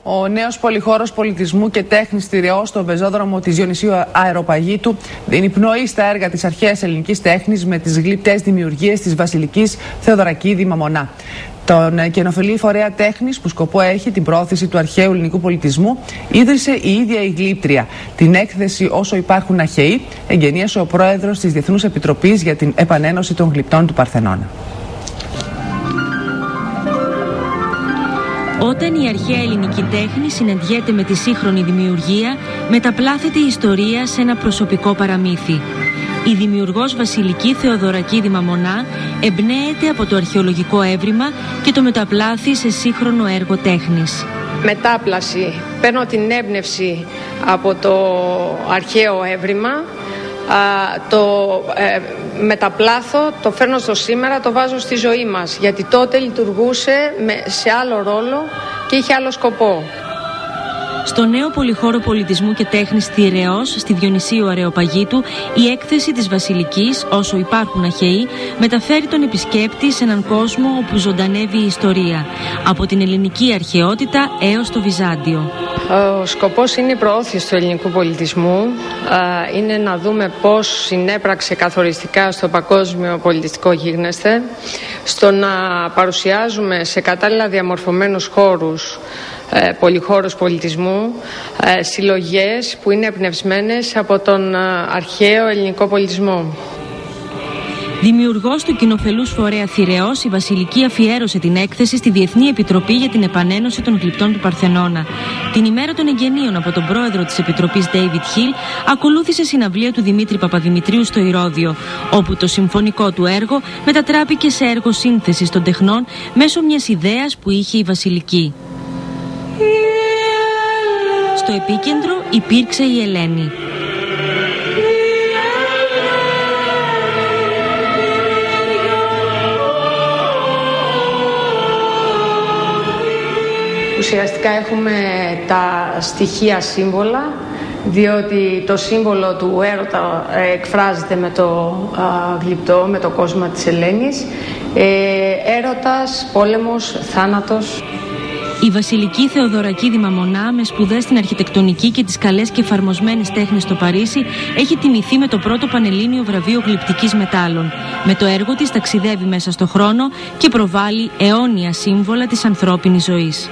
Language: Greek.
Ο νέος πολυχώρος πολιτισμού και τέχνης στη Ρεώ, στον πεζόδρομο της Διονυσίου Αεροπαγήτου, δίνει πνοή στα έργα της αρχαίας ελληνικής τέχνης με τις γλυπτές δημιουργίες της Βασιλικής Θεοδωρακίδη Μαμονά. Τον καινοφελή φορέα τέχνης, που σκοπό έχει την πρόθεση του αρχαίου ελληνικού πολιτισμού, ίδρυσε η ίδια η γλύπτρια. Την έκθεση «Όσο υπάρχουν αρχαίοι» εγγενίασε ο πρόεδρος της Διεθνούς Επιτροπής για την Επανένωση των Γλυπτών του Παρθενώνα. Όταν η αρχαία ελληνική τέχνη συναντιέται με τη σύγχρονη δημιουργία, μεταπλάθεται η ιστορία σε ένα προσωπικό παραμύθι. Η δημιουργός Βασιλική Θεοδωρακίδη Μαμονά εμπνέεται από το αρχαιολογικό έβριμα και το μεταπλάθει σε σύγχρονο έργο τέχνης. Μετάπλαση. Παίρνω την έμπνευση από το αρχαίο έβριμα, το μεταπλάθω, το φέρνω στο σήμερα, το βάζω στη ζωή μας, γιατί τότε λειτουργούσε σε άλλο ρόλο και είχε άλλο σκοπό. Στο νέο πολυχώρο πολιτισμού και τέχνης στη Ρεώ, στη Διονυσίου Αεροπαγήτου, η έκθεση της Βασιλικής «Όσο υπάρχουν αρχαίοι» μεταφέρει τον επισκέπτη σε έναν κόσμο όπου ζωντανεύει η ιστορία, από την ελληνική αρχαιότητα έως το Βυζάντιο. Ο σκοπός είναι η προώθηση του ελληνικού πολιτισμού, είναι να δούμε πώς συνέπραξε καθοριστικά στο παγκόσμιο πολιτιστικό γίγνεσθε, στο να παρουσιάζουμε σε κατάλληλα διαμορφωμένους χώρους, πολυχώρους πολιτισμού, συλλογές που είναι εμπνευσμένες από τον αρχαίο ελληνικό πολιτισμό. Δημιουργός του κοινοφελούς φορέα Θηρεώς, η Βασιλική αφιέρωσε την έκθεση στη Διεθνή Επιτροπή για την Επανένωση των Γλυπτών του Παρθενώνα. Την ημέρα των εγγενείων, από τον πρόεδρο της Επιτροπής David Hill, ακολούθησε συναυλία του Δημήτρη Παπαδημητρίου στο Ηρώδειο, όπου το συμφωνικό του έργο μετατράπηκε σε έργο σύνθεσης των τεχνών μέσω μιας ιδέας που είχε η Βασιλική. Στο επίκεντρο υπήρξε η Ελένη. Ουσιαστικά έχουμε τα στοιχεία σύμβολα, διότι το σύμβολο του έρωτα εκφράζεται με το γλυπτό, με το κόσμο της Ελένης. Έρωτας, πόλεμος, θάνατος. Η Βασιλική Θεοδωρακίδη Μαμονά, με σπουδές στην αρχιτεκτονική και τις καλές και εφαρμοσμένες τέχνες στο Παρίσι, έχει τιμηθεί με το πρώτο Πανελλήνιο βραβείο γλυπτικής μετάλλων. Με το έργο της ταξιδεύει μέσα στο χρόνο και προβάλλει αιώνια σύμβολα της ανθρώπινης ζωής.